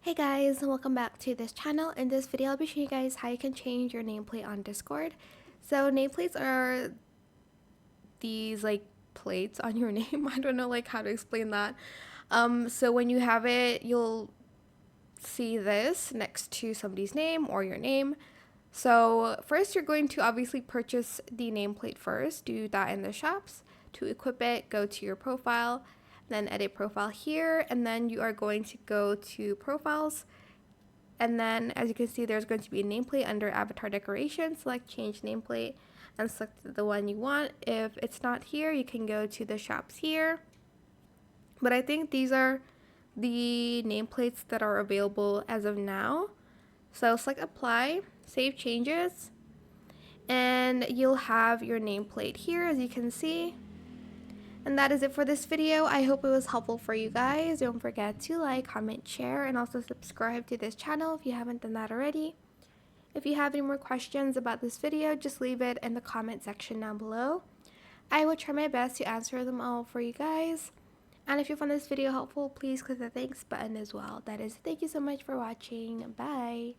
Hey guys, welcome back to this channel. In this video, I'll be showing you guys how you can change your nameplate on Discord. So nameplates are these like plates on your name. I don't know like how to explain that. So when you have it, you'll see this next to somebody's name or your name. So first you're going to obviously purchase the nameplate first. Do that in the shops. To equip it, go to your profile, then edit profile here, and then you are going to go to profiles. And then as you can see, there's going to be a nameplate under avatar decoration. Select change nameplate and select the one you want. If it's not here, you can go to the shops here. But I think these are the nameplates that are available as of now. So select apply, save changes, and you'll have your nameplate here as you can see. And that is it for this video. I hope it was helpful for you guys. Don't forget to like, comment, share, and also subscribe to this channel if you haven't done that already. If you have any more questions about this video, just leave it in the comment section down below. I will try my best to answer them all for you guys. And if you found this video helpful, please click the thanks button as well. That is, thank you so much for watching. Bye.